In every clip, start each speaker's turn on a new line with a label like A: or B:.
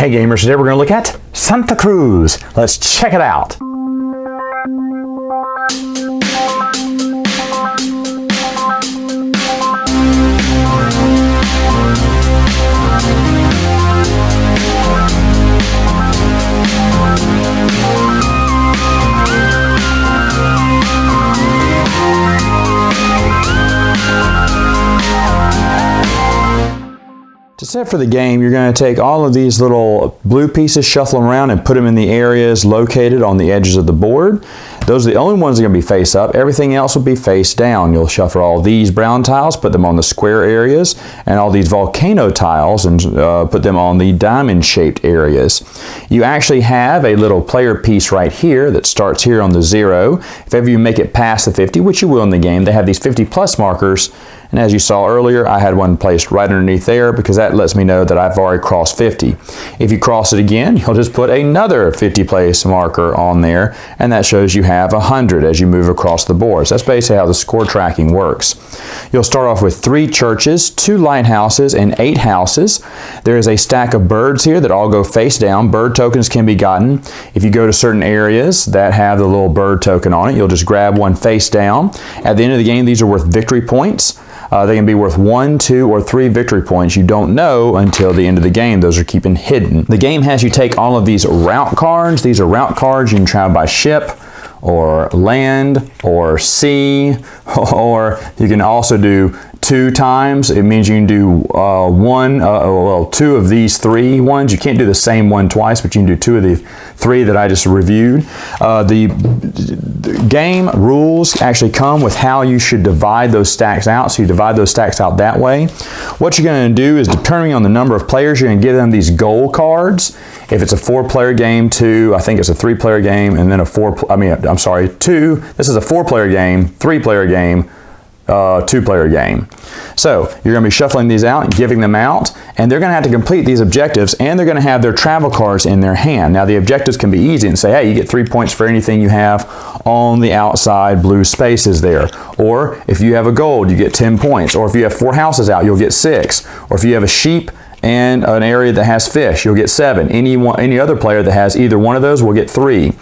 A: Hey gamers, today we're going to look at Santa Cruz. Let's check it out. To set for the game, you're going to take all of these little blue pieces, shuffle them around, and put them in the areas located on the edges of the board. Those are the only ones that are going to be face up. Everything else will be face down. You'll shuffle all these brown tiles, put them on the square areas, and all these volcano tiles and put them on the diamond-shaped areas. You actually have a little player piece right here that starts here on the 0. If ever you make it past the 50, which you will in the game, they have these 50+ markers. And as you saw earlier, I had one placed right underneath there because that lets me know that I've already crossed 50. If you cross it again, you'll just put another 50 place marker on there, and that shows you have 100 as you move across the board. So that's basically how the score tracking works. You'll start off with 3 churches, 2 lighthouses, and 8 houses. There is a stack of birds here that all go face down. Bird tokens can be gotten. If you go to certain areas that have the little bird token on it, you'll just grab one face down. At the end of the game, these are worth victory points. They can be worth 1, 2, or 3 victory points. You don't know until the end of the game. Those are keeping hidden. The game has you take all of these route cards. These are route cards. You can travel by ship, or land, or sea, or you can also do 2 times. It means you can do 2 of these 3 ones. You can't do the same one twice, but you can do 2 of the 3 that I just reviewed. The game rules actually come with how you should divide those stacks out. So you divide those stacks out that way. What you're going to do is, depending on the number of players, you're going to give them these goal cards. If it's a 4-player game, 2, I think it's a 3-player game, and then a 2. This is a 4-player game, 3-player game, 2-player game. So you're going to be shuffling these out and giving them out, and they're going to have to complete these objectives, and they're going to have their travel cards in their hand. Now the objectives can be easy and say, hey, you get 3 points for anything you have on the outside blue spaces there. Or if you have a gold, you get 10 points. Or if you have 4 houses out, you'll get 6. Or if you have a sheep and an area that has fish, you'll get 7. Any other player that has either one of those will get 3.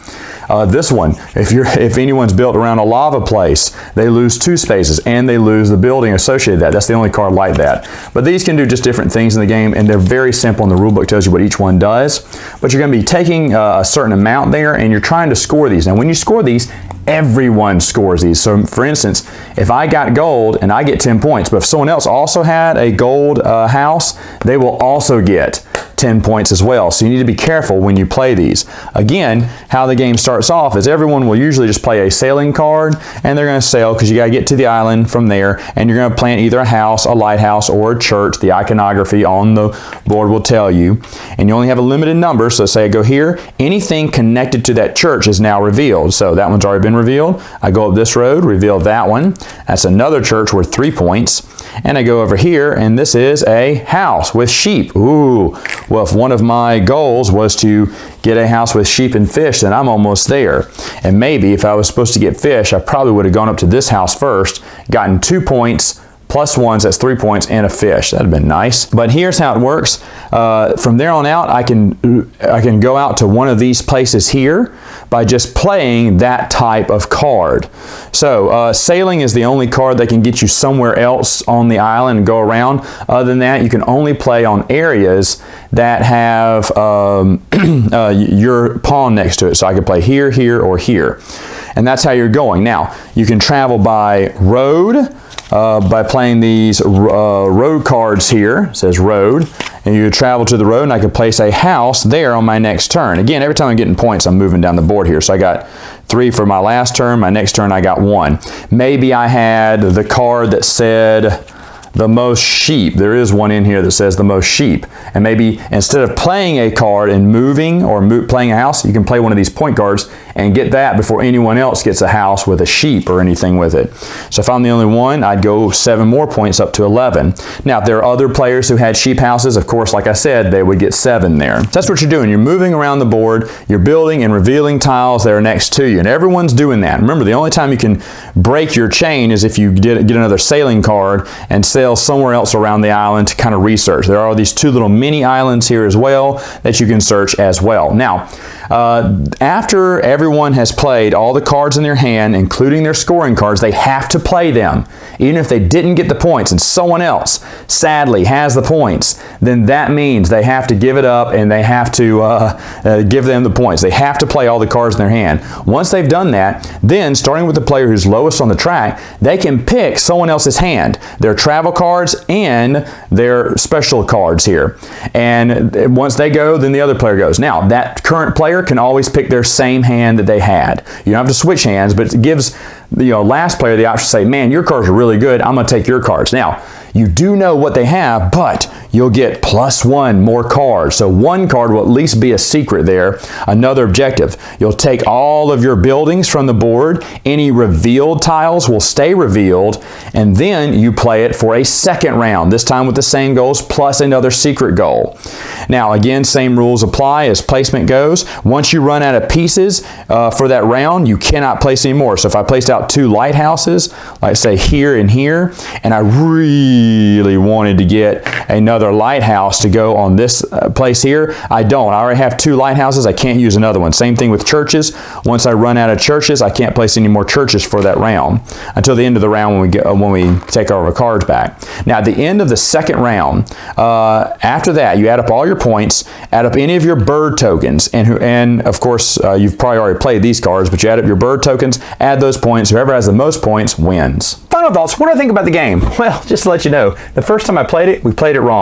A: This one, if anyone's built around a lava place, they lose 2 spaces and they lose the building associated with that. That's the only card like that. But these can do just different things in the game, and they're very simple, and the rulebook tells you what each one does. But you're going to be taking a certain amount there, and you're trying to score these. Now when you score these, everyone scores these. So for instance, if I got gold and I get 10 points, but if someone else also had a gold house, they will also get 10 points as well. So you need to be careful when you play these. Again, how the game starts off is everyone will usually just play a sailing card, and they're going to sail because you got to get to the island from there, and you're going to plant either a house, a lighthouse, or a church. The iconography on the board will tell you. And you only have a limited number, so say I go here, anything connected to that church is now revealed. So that one's already been revealed. I go up this road, reveal that one. That's another church worth 3 points. And I go over here, and this is a house with sheep. Ooh, well, if one of my goals was to get a house with sheep and fish, then I'm almost there. And maybe if I was supposed to get fish, I probably would have gone up to this house first, gotten 2 points, plus 1s, that's 3 points, and a fish. That'd have been nice. But here's how it works. From there on out, I can go out to one of these places here by just playing that type of card. So sailing is the only card that can get you somewhere else on the island and go around. Other than that, you can only play on areas that have your pawn next to it. So I could play here, here, or here. And that's how you're going. Now, you can travel by road, by playing these road cards here. It says road, and you travel to the road, and I could place a house there on my next turn. Again, every time I'm getting points, I'm moving down the board here. So I got 3 for my last turn. My next turn I got 1. Maybe I had the card that said the most sheep. There is one in here that says the most sheep. And maybe instead of playing a card and moving or playing a house, you can play one of these point cards and get that before anyone else gets a house with a sheep or anything with it. So if I'm the only one, I'd go 7 more points up to 11. Now, if there are other players who had sheep houses, of course, like I said, they would get 7 there. So that's what you're doing. You're moving around the board, you're building and revealing tiles that are next to you, and everyone's doing that. Remember, the only time you can break your chain is if you get another sailing card and say details somewhere else around the island to kind of research. There are these 2 little mini islands here as well that you can search as well. Now, after everyone has played all the cards in their hand, including their scoring cards, they have to play them. Even if they didn't get the points and someone else sadly has the points, then that means they have to give it up and they have to give them the points. They have to play all the cards in their hand. Once they've done that, then starting with the player who's lowest on the track, they can pick someone else's hand, their travel cards and their special cards here. And once they go, then the other player goes. Now, that current player can always pick their same hand that they had. You don't have to switch hands, but it gives the last player the option to say, man, your cards are really good. I'm going to take your cards. Now, you do know what they have, but you'll get +1 more cards. So 1 card will at least be a secret there. Another objective, you'll take all of your buildings from the board. Any revealed tiles will stay revealed, and then you play it for a second round, this time with the same goals plus another secret goal. Now, again, same rules apply as placement goes. Once you run out of pieces for that round, you cannot place any more. So if I placed out 2 lighthouses, like say here and here, and I really wanted to get another lighthouse to go on this place here, I don't. I already have 2 lighthouses. I can't use another one. Same thing with churches. Once I run out of churches, I can't place any more churches for that round until the end of the round when we take our cards back. Now, at the end of the second round, after that, you add up all your points, add up any of your bird tokens, and of course, you've probably already played these cards, but you add up your bird tokens, add those points. Whoever has the most points wins. Final thoughts. What do I think about the game? Well, just to let you know, the first time I played it, we played it wrong.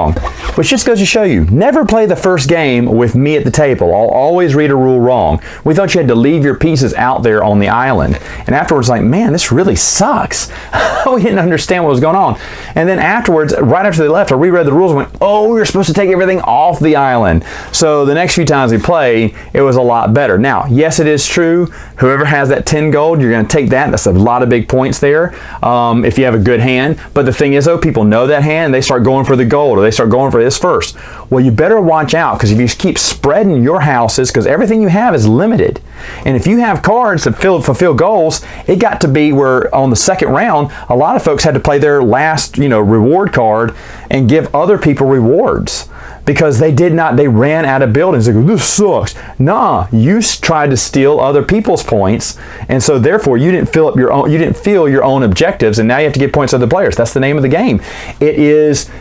A: Which just goes to show you, never play the first game with me at the table. I'll always read a rule wrong. We thought you had to leave your pieces out there on the island. And afterwards, like, man, this really sucks. We didn't understand what was going on. And then afterwards, right after they left, I reread the rules and went, oh, you're supposed to take everything off the island. So the next few times we played, it was a lot better. Now, yes, it is true. Whoever has that 10 gold, you're going to take that. That's a lot of big points there if you have a good hand. But the thing is, though, people know that hand, and they start going for the gold, or they start going for this first. Well, you better watch out, because if you keep spreading your houses, because everything you have is limited. And if you have cards that fulfill goals, it got to be where on the second round, a lot of folks had to play their last, reward card and give other people rewards. Because they ran out of buildings. They go, this sucks. Nah, you tried to steal other people's points, and so therefore you didn't fill your own objectives, and now you have to get points to other players. That's the name of the game. It is,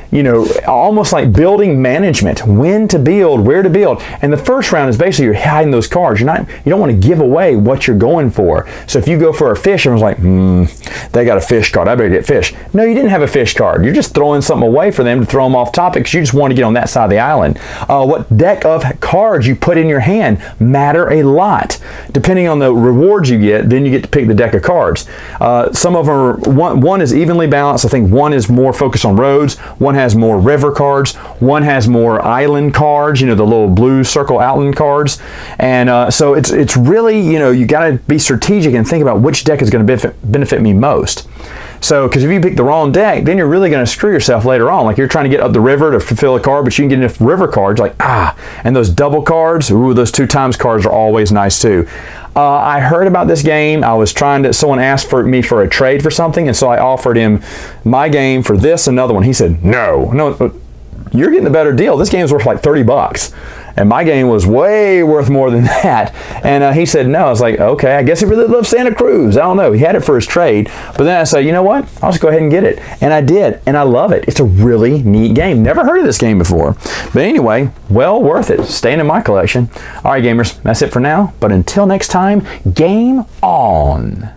A: almost like building management. When to build, where to build. And the first round is basically you're hiding those cards. You don't want to give away what you're going for. So if you go for a fish, everyone's like, they got a fish card. I better get fish. No, you didn't have a fish card. You're just throwing something away for them to throw them off topic because you just want to get on that side of the island. What deck of cards you put in your hand matter a lot. Depending on the rewards you get, then you get to pick the deck of cards. Some of them are, one is evenly balanced. I think one is more focused on roads. One has more river cards. One has more island cards, the little blue circle outland cards. And so it's really, you got to be strategic and think about which deck is going to benefit me most. So, because if you pick the wrong deck, then you're really going to screw yourself later on. Like you're trying to get up the river to fulfill a card, but you can get enough river cards, and those double cards, those 2x cards are always nice too. I heard about this game. Someone asked me for a trade for something, and so I offered him my game for this, another one. He said, no, you're getting a better deal. This game's worth like $30. And my game was way worth more than that. And he said no. I was like, okay, I guess he really loves Santa Cruz. I don't know. He had it for his trade. But then I said, you know what? I'll just go ahead and get it. And I did. And I love it. It's a really neat game. Never heard of this game before. But anyway, well worth it. Staying in my collection. All right, gamers, that's it for now. But until next time, game on.